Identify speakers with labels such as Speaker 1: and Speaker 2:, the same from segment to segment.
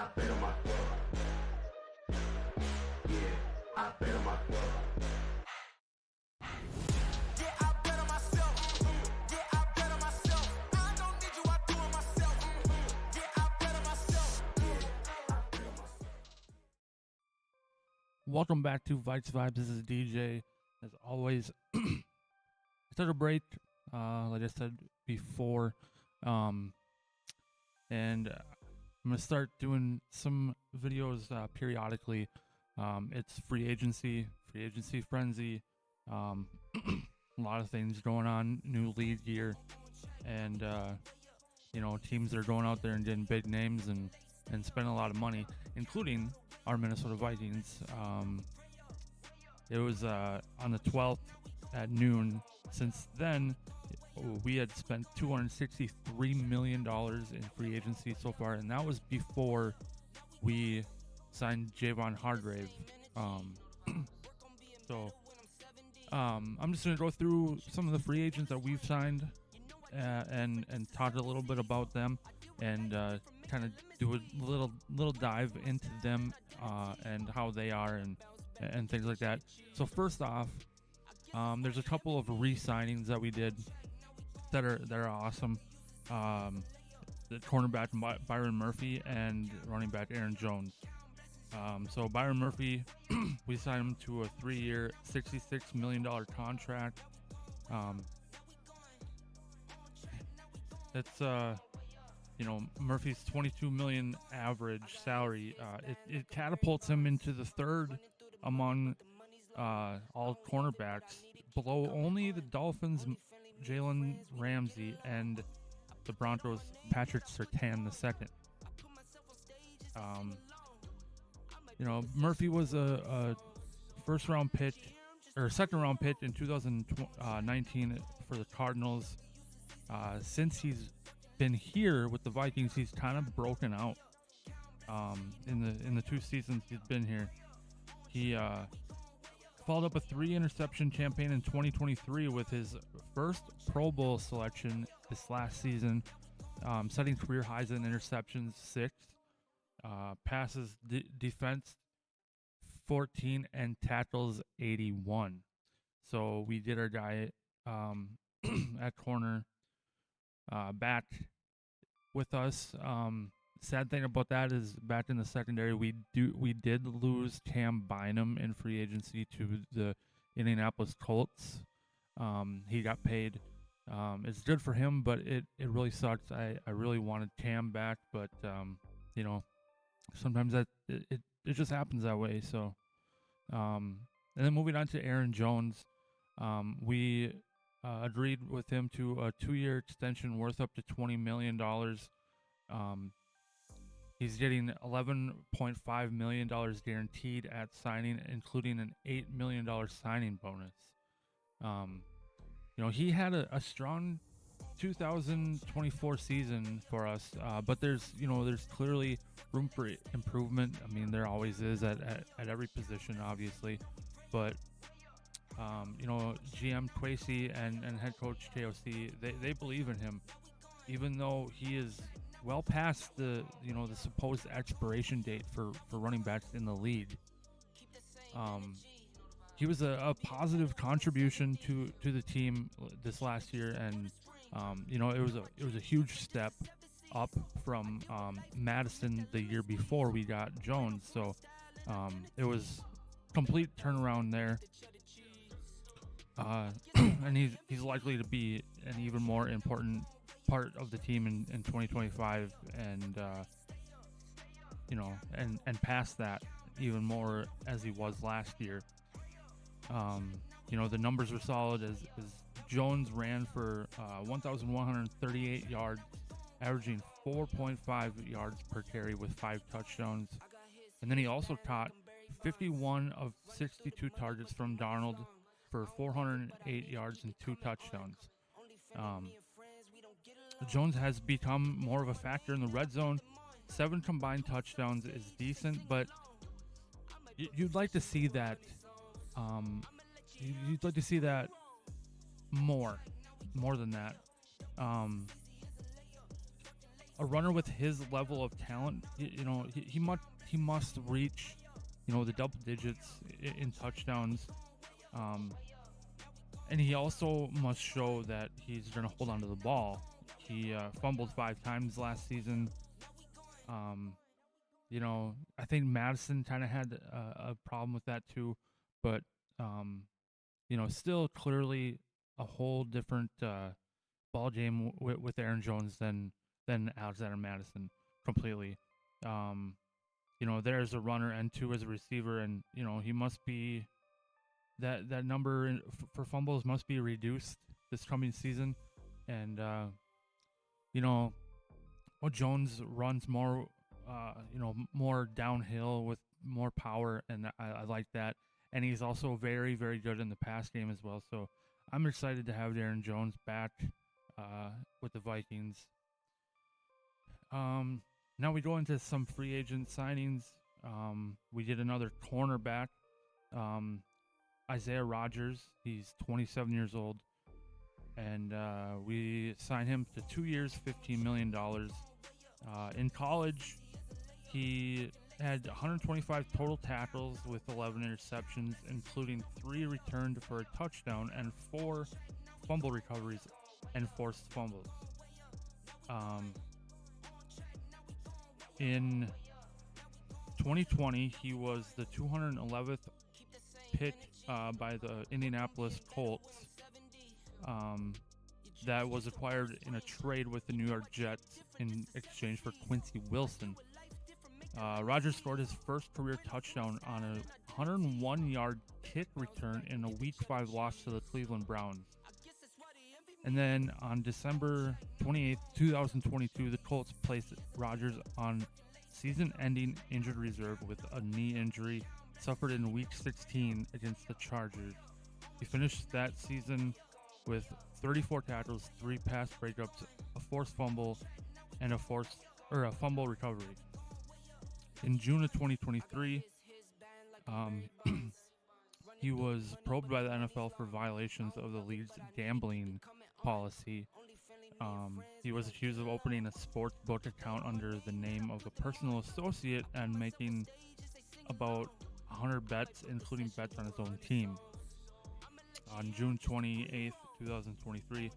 Speaker 1: I bet on myself. Yeah, I bet on myself.
Speaker 2: Yeah, I bet on myself. Yeah, I bet on myself. I don't need you, I do it myself. Yeah, I bet on myself.
Speaker 3: Welcome back to Vikez Vibez. This is DJ. As always, I took a break, like I said before, and I'm gonna start doing some videos periodically. It's free agency frenzy. A lot of things going on. New league year, and teams that are going out there and getting big names and spending a lot of money, including our Minnesota Vikings. It was on the 12th at noon. Since then, we had spent $263 million in free agency so far, and that was before we signed Javon Hargrave. I'm just going to go through some of the free agents that we've signed and talk a little bit about them and kind of do a little dive into them and how they are and things like that. So first off, there's a couple of re-signings that we did that are awesome. The cornerback Byron Murphy and running back Aaron Jones. So Byron Murphy, we signed him to a 3-year, $66 million contract. It's Murphy's $22 million average salary. It catapults him into the third among all cornerbacks, below only the Dolphins' Jalen Ramsey and the Broncos' Patrick Surtain II. Murphy was a second-round pick in 2019 for the Cardinals. Since he's been here with the Vikings, he's kind of broken out. In the 2 seasons he's been here, he followed up a 3-interception campaign in 2023 with his first Pro Bowl selection this last season, setting career highs in interceptions 6, passes defense 14, and tackles 81. So we did our guy at corner back with us. Sad thing about that is back in the secondary, we did lose Cam Bynum in free agency to the Indianapolis Colts. He got paid. It's good for him, but it really sucks. I really wanted Cam back, but sometimes that it just happens that way. So, and then moving on to Aaron Jones, we agreed with him to a 2-year extension worth up to $20 million. He's getting $11.5 million guaranteed at signing, including an $8 million signing bonus. He had a strong 2024 season for us, but there's clearly room for improvement. I mean, there always is at every position, obviously. But, GM Quasey and head coach KOC, they believe in him, even though he is well past the supposed expiration date for running backs in the league. He was a positive contribution to the team this last year, and it was a huge step up from Madison the year before we got Jones. So it was complete turnaround there. And he's likely to be an even more important part of the team in 2025 and past that even more as he was last year. The numbers were solid as Jones ran for 1,138 yards, averaging 4.5 yards per carry with 5 touchdowns. And then he also caught 51 of 62 targets from Darnold for 408 yards and 2 touchdowns. Jones has become more of a factor in the red zone. 7 combined touchdowns is decent, but you'd like to see that. You'd like to see that more than that. a runner with his level of talent, he must reach, the double digits in touchdowns. And he also must show that he's going to hold on to the ball. He fumbled 5 times last season. I think Madison kind of had a problem with that too, but still clearly a whole different ball game with Aaron Jones than Alexander Madison completely. There's a runner and 2 as a receiver, and he must be that number for fumbles must be reduced this coming season, and Jones runs more, more downhill with more power, and I like that. And he's also very, very good in the pass game as well. So I'm excited to have Aaron Jones back with the Vikings. Now we go into some free agent signings. We did another cornerback, Isaiah Rodgers. He's 27 years old, and we signed him to 2 years, $15 million. In college, he had 125 total tackles with 11 interceptions, including 3 returned for a touchdown and 4 fumble recoveries and forced fumbles. In 2020, he was the 211th pick by the Indianapolis Colts that was acquired in a trade with the New York Jets in exchange for Quincy Wilson. Rodgers scored his first career touchdown on a 101-yard kick return in a Week 5 loss to the Cleveland Browns. And then on December 28th, 2022, the Colts placed Rodgers on season-ending injured reserve with a knee injury suffered in Week 16 against the Chargers. He finished that season with 34 tackles, 3 pass breakups, a forced fumble, and a fumble recovery. In June of 2023, he was probed by the NFL for violations of the league's gambling policy. He was accused of opening a sports book account under the name of a personal associate and making about 100 bets, including bets on his own team. On June 28th, 2023,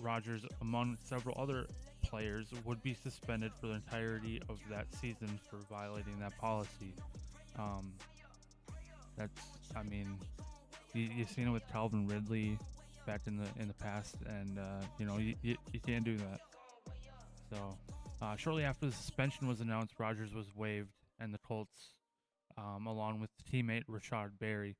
Speaker 3: Rodgers, among several other players, would be suspended for the entirety of that season for violating that policy. You've seen it with Calvin Ridley back in the past, and you can't do that. So, shortly after the suspension was announced, Rodgers was waived, and the Colts, along with teammate Rashad Berry.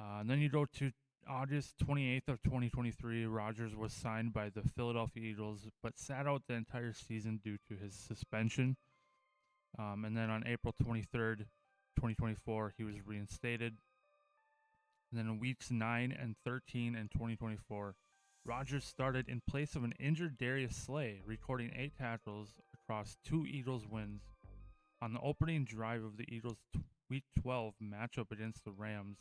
Speaker 3: And then you go to August 28th of 2023. Rodgers was signed by the Philadelphia Eagles, but sat out the entire season due to his suspension. And then on April 23rd, 2024, he was reinstated. And then in weeks 9 and 13 in 2024, Rodgers started in place of an injured Darius Slay, recording 8 tackles across 2 Eagles wins. On the opening drive of the Eagles' Week 12 matchup against the Rams,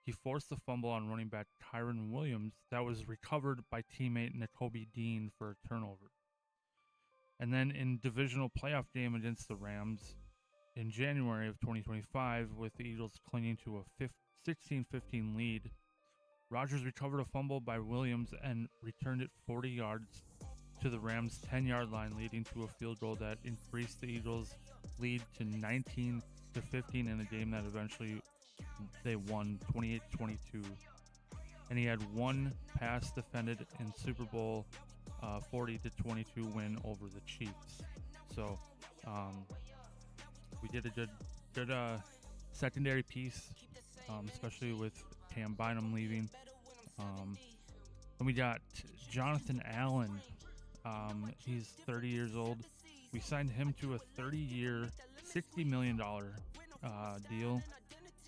Speaker 3: he forced a fumble on running back Kyron Williams that was recovered by teammate Nakobe Dean for a turnover. And then in divisional playoff game against the Rams in January of 2025, with the Eagles clinging to a 16-15 lead, Rodgers recovered a fumble by Williams and returned it 40 yards to the Rams' 10-yard line, leading to a field goal that increased the Eagles' lead to 19-15 in a game that eventually they won 28-22. And he had 1 pass defended in Super Bowl 40-22 win over the Chiefs. So we did a good secondary piece, especially with Cam Bynum leaving. Then we got Jonathan Allen. He's 30 years old. We signed him to a 30-year, $60 million deal.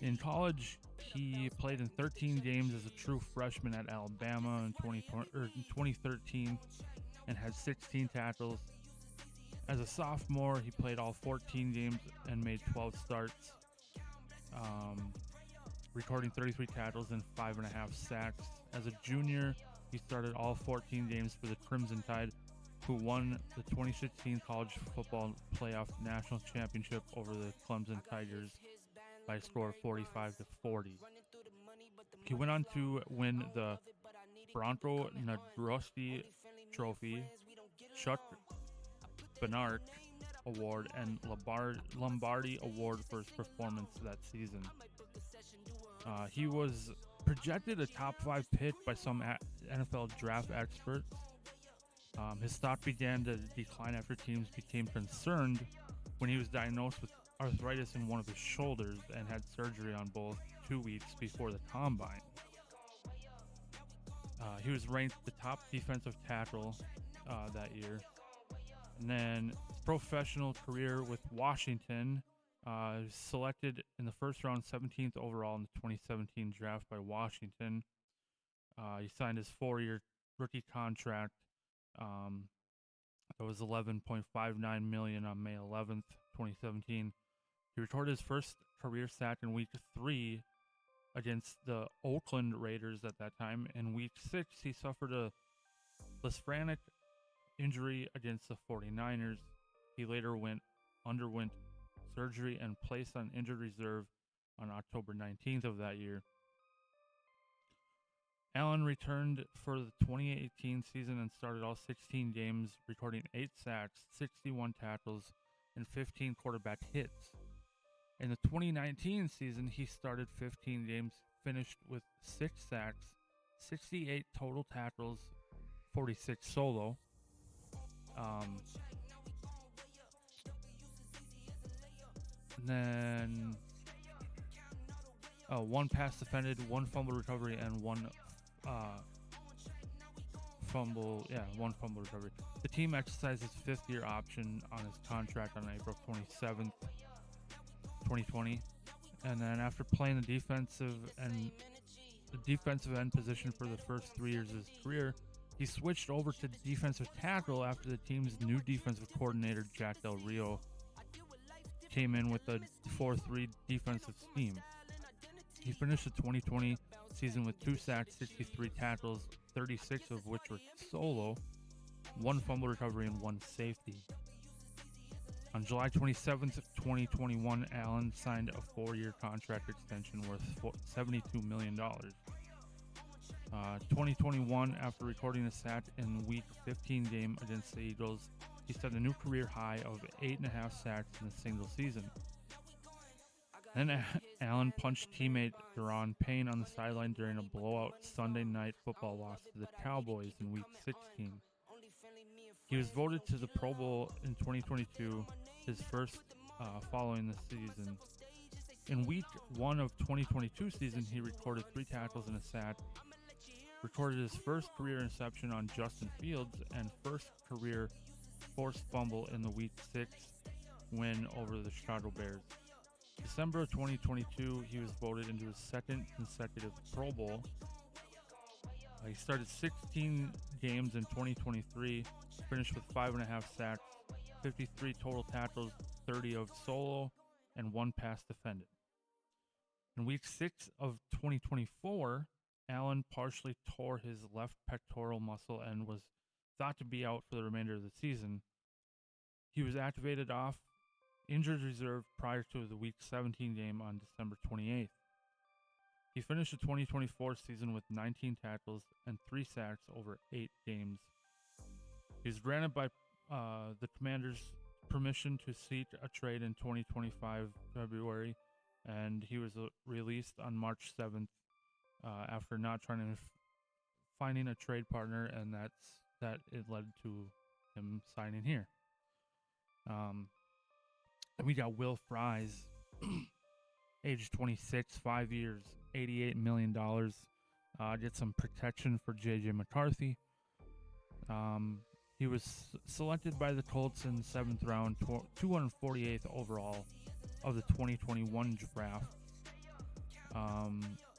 Speaker 3: In college, he played in 13 games as a true freshman at Alabama in 2013 and had 16 tackles. As a sophomore, he played all 14 games and made 12 starts, recording 33 tackles and 5.5 sacks. As a junior, he started all 14 games for the Crimson Tide, who won the 2016 college football playoff national championship over the Clemson Tigers by a score of 45-40. He went on to win the Bronco Nadrowski Trophy, Chuck Benark Award, and Lombardi Award for his performance that season. He was projected a top 5 pick by some NFL draft experts. His stock began to decline after teams became concerned when he was diagnosed with arthritis in one of his shoulders and had surgery on both 2 weeks before the combine. He was ranked the top defensive tackle that year. And then his professional career with Washington, selected in the first round, 17th overall in the 2017 draft by Washington. He signed his 4-year rookie contract. That was $11.59 million on May 11th, 2017. He recorded his first career sack in Week 3 against the Oakland Raiders at that time. In Week 6, he suffered a lisfranc injury against the 49ers. He later underwent surgery and placed on injured reserve on October 19th of that year. Allen returned for the 2018 season and started all 16 games, recording 8 sacks, 61 tackles, and 15 quarterback hits. In the 2019 season, he started 15 games, finished with 6 sacks, 68 total tackles, 46 solo. And then 1 pass defended, 1 fumble recovery, and 1 fumble recovery. The team exercised his 5th-year option on his contract on April 27th, 2020. And then after playing the defensive end position for the first 3 years of his career, he switched over to defensive tackle after the team's new defensive coordinator, Jack Del Rio, came in with a 4-3 defensive scheme. He finished the 2020 season with 2 sacks, 63 tackles, 36 of which were solo, 1 fumble recovery, and 1 safety. On July 27th, 2021, Allen signed a 4-year contract extension worth $72 million. 2021, after recording a sack in Week 15 game against the Eagles, he set a new career high of 8.5 sacks in a single season. Then Allen punched teammate Deron Payne on the sideline during a blowout Sunday night football loss to the Cowboys in Week 16. He was voted to the Pro Bowl in 2022, his first following the season. In Week 1 of 2022 season, he recorded 3 tackles and a sack, recorded his first career interception on Justin Fields, and first career forced fumble in the Week 6 win over the Chicago Bears. December of 2022, he was voted into his 2nd consecutive Pro Bowl. He started 16 games in 2023, finished with 5.5 sacks, 53 total tackles, 30 of solo, and 1 pass defended. In Week 6 of 2024, Allen partially tore his left pectoral muscle and was thought to be out for the remainder of the season. He was activated off injured reserve prior to the Week 17 game on December 28th. He finished the 2024 season with 19 tackles and 3 sacks over 8 games. He was granted by the Commanders permission to seek a trade in 2025 February, and he was released on March 7th after not trying to finding a trade partner, and that it led to him signing here. And we got Will Fries, age 26, 5 years, $88 million. Get some protection for J.J. McCarthy. He was selected by the Colts in the 7th round, 248th overall of the 2021 draft.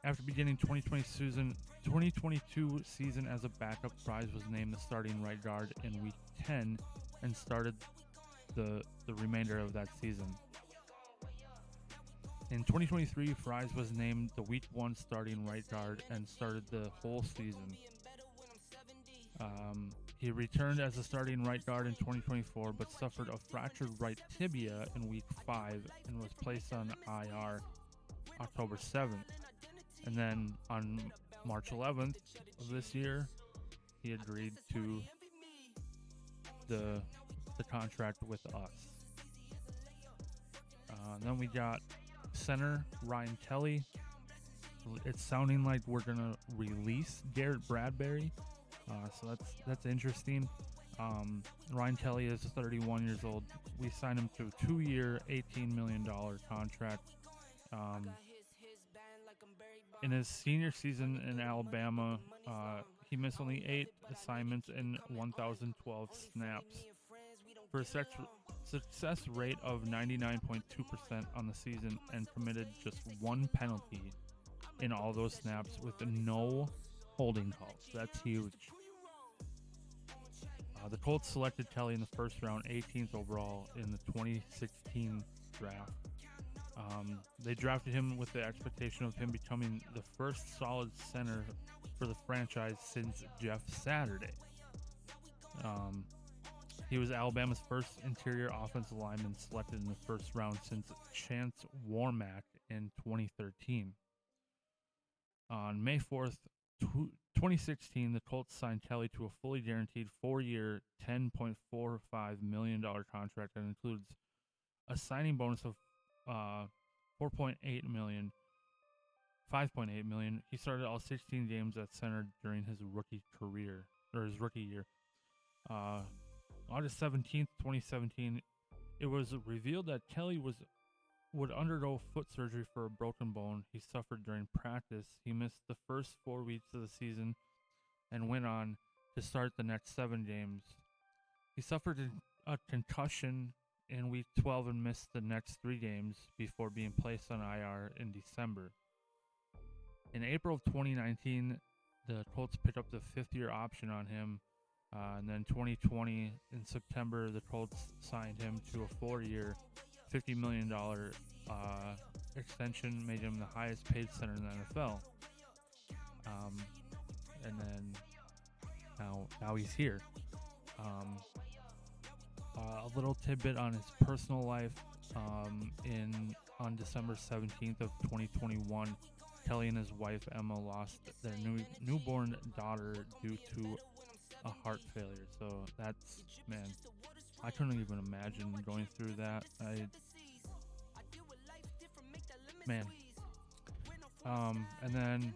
Speaker 3: After beginning 2022 season as a backup, Fries was named the starting right guard in Week 10 and started the remainder of that season. In 2023, Fries was named the Week 1 starting right guard and started the whole season. He returned as a starting right guard in 2024, but suffered a fractured right tibia in Week 5 and was placed on IR October 7th. And then on March 11th of this year, he agreed to the contract with us. Then we got center Ryan Kelly. It's sounding like we're gonna release Garrett Bradbury, so that's interesting. Ryan Kelly is 31 years old. We signed him to a 2-year, $18 million contract. In his senior season in Alabama, he missed only 8 assignments and 1,012 snaps for a success rate of 99.2% on the season, and committed just 1 penalty in all those snaps with no holding calls. That's huge. The Colts selected Kelly in the first round, 18th overall in the 2016 draft. They drafted him with the expectation of him becoming the first solid center for the franchise since Jeff Saturday. He was Alabama's first interior offensive lineman selected in the first round since Chance Warmack in 2013. On May 4th, 2016, the Colts signed Kelly to a fully guaranteed 4-year, $10.45 million contract that includes a signing bonus of $5.8 million. He started all 16 games at center during his rookie year. August 17th, 2017, it was revealed that Kelly would undergo foot surgery for a broken bone he suffered during practice. He missed the first 4 weeks of the season and went on to start the next 7 games. He suffered a concussion in week 12 and missed the next 3 games before being placed on IR in December. In April of 2019, the Colts picked up the 5th-year option on him. And then 2020, in September, the Colts signed him to a 4-year, $50 million extension, made him the highest paid center in the NFL. And then now he's here. A little tidbit on his personal life. On December 17th of 2021, Kelly and his wife Emma lost their newborn daughter due to a heart failure. So that's, man, I couldn't even imagine going through that. And then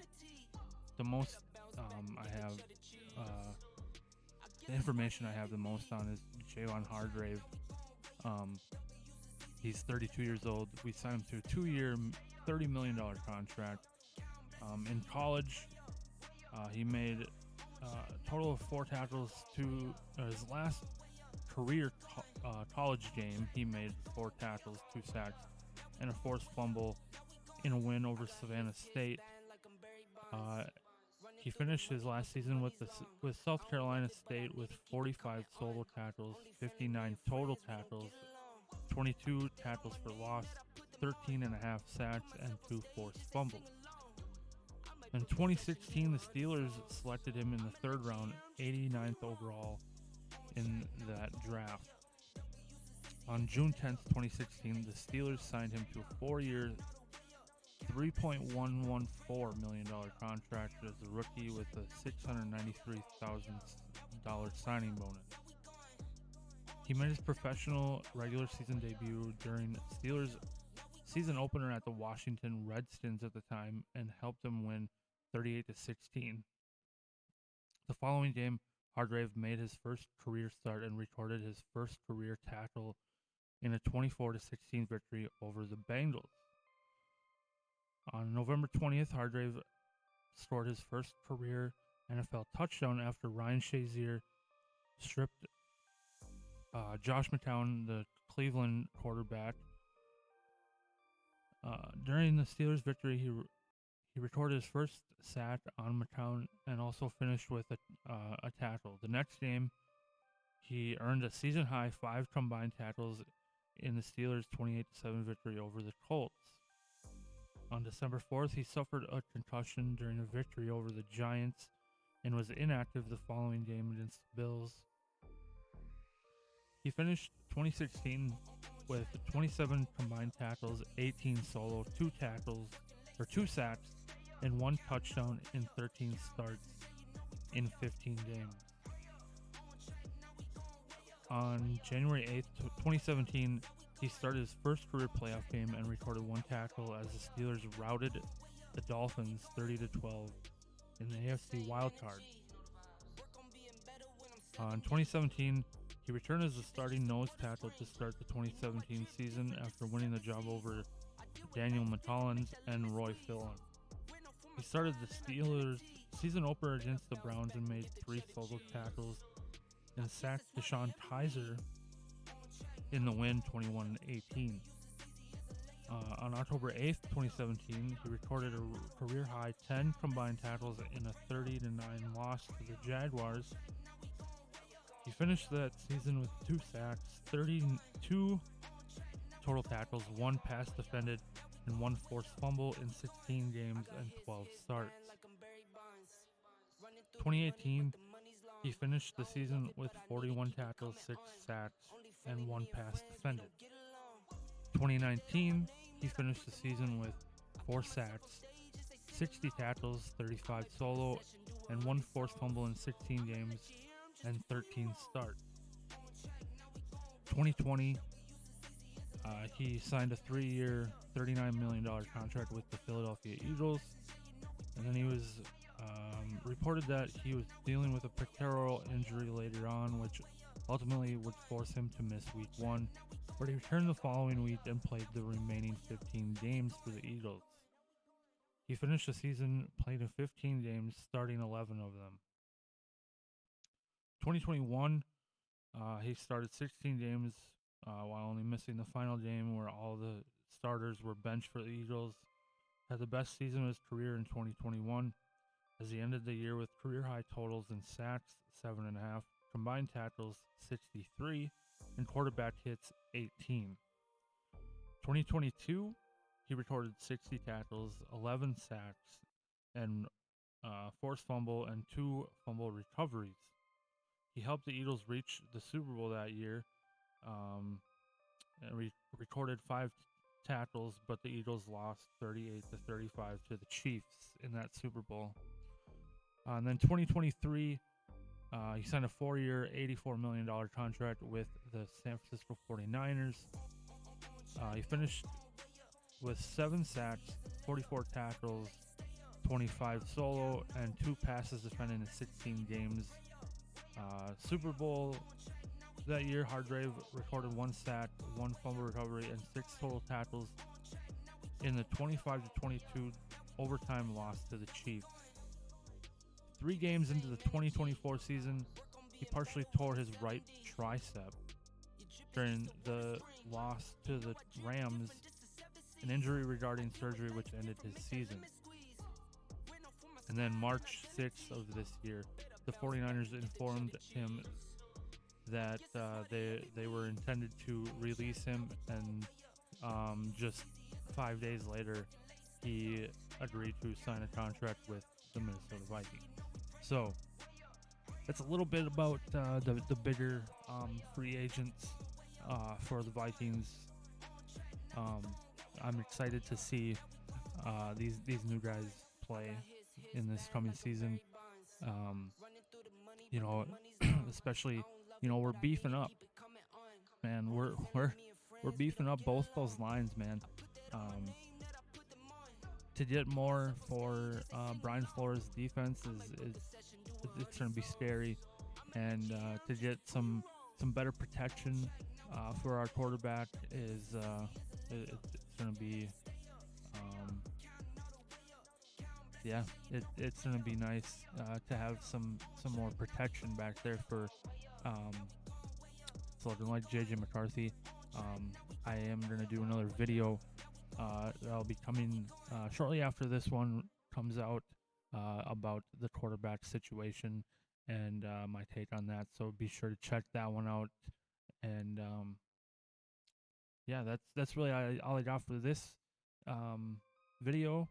Speaker 3: the most I have the information I have the most on is Javon Hargrave. He's 32 years old. We signed him to a 2-year, $30 million contract. In college, he made a total of 4 tackles to his last career college game. He made 4 tackles, 2 sacks, and a forced fumble in a win over Savannah State. He finished his last season with South Carolina State with 45 total tackles, 59 total tackles, 22 tackles for loss, 13 and a half sacks, and 2 forced fumbles. In 2016, the Steelers selected him in the 3rd round, 89th overall in that draft. On June 10th, 2016, the Steelers signed him to a 4-year, $3.114 million contract as a rookie with a $693,000 signing bonus. He made his professional regular season debut during Steelers' season opener at the Washington Redskins at the time and helped them win 38-16. The following game, Hargrave made his first career start and recorded his first career tackle in a 24-16 victory over the Bengals. On November 20th, Hargrave scored his first career NFL touchdown after Ryan Shazier stripped Josh McCown, the Cleveland quarterback. During the Steelers' victory, he recorded his first sack on McCown and also finished with a tackle. The next game, he earned a season-high 5 combined tackles in the Steelers' 28-7 victory over the Colts. On December 4th, he suffered a concussion during a victory over the Giants and was inactive the following game against the Bills. He finished 2016 with 27 combined tackles, 18 solo, 2 sacks, and 1 touchdown in 13 starts in 15 games. On January 8th, 2017, he started his first career playoff game and recorded 1 tackle as the Steelers routed the Dolphins 30-12 in the AFC wildcard. In 2017, he returned as a starting nose tackle to start the 2017 season after winning the job over Daniel Mullins and Roy Phillon. He started the Steelers season opener against the Browns and made 3 solo tackles and sacked Deshaun Kaiser in the win 21-18. On October 8th, 2017, he recorded a career-high 10 combined tackles in a 30-9 loss to the Jaguars. He finished that season with 2 sacks, 32 total tackles, 1 pass defended, and 1 forced fumble in 16 games and 12 starts. 2018, he finished the season with 41 tackles, 6 sacks, and 1 pass defended. 2019, he finished the season with 4 sacks, 60 tackles, 35 solo, and 1 forced fumble in 16 games and 13 starts. 2020, he signed a 3-year, $39 million contract with the Philadelphia Eagles, and then he was reported that he was dealing with a pectoral injury later on, which ultimately would force him to miss week 1, but he returned the following week and played the remaining 15 games for the Eagles. He finished the season playing in 15 games, starting 11 of them. 2021, he started 16 games while only missing the final game where all the starters were benched for the Eagles. Had the best season of his career in 2021 as he ended the year with career-high totals in sacks, 7.5, combined tackles, 63, and quarterback hits, 18. 2022, he recorded 60 tackles, 11 sacks, and forced fumble and 2 fumble recoveries. He helped the Eagles reach the Super Bowl that year and recorded 5 tackles, but the Eagles lost 38-35 to the Chiefs in that Super Bowl. And then 2023, he signed a 4-year, $84 million contract with the San Francisco 49ers. He finished with 7 sacks, 44 tackles, 25 solo, and 2 passes defended in 16 games. Super Bowl that year, Hargrave recorded 1 sack, 1 fumble recovery, and 6 total tackles in the 25-22 overtime loss to the Chiefs. 3 games into the 2024 season, he partially tore his right tricep during the loss to the Rams, an injury regarding surgery which ended his season. And then March 6th of this year, the 49ers informed him that they were intended to release him, and just 5 days later, he agreed to sign a contract with the Minnesota Vikings. So that's a little bit about the bigger free agents for the Vikings. I'm excited to see these new guys play in this coming season. Especially, we're beefing up, man. We're beefing up both those lines, man. To get more for Brian Flores' defense is it's going to be scary, and to get some better protection for our quarterback is it's going to be it's going to be nice to have some more protection back there for looking like JJ McCarthy. I am going to do another video that'll be coming shortly after this one comes out about the quarterback situation and my take on that. So be sure to check that one out. And that's really all I got for this video.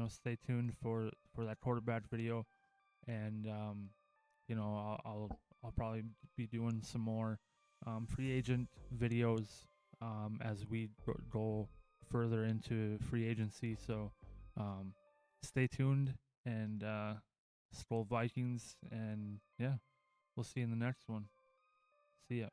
Speaker 3: Stay tuned for that quarterback video, and you know, I'll probably be doing some more free agent videos as we go further into free agency. So stay tuned and Skull Vikings, and yeah, we'll see you in the next one. See ya.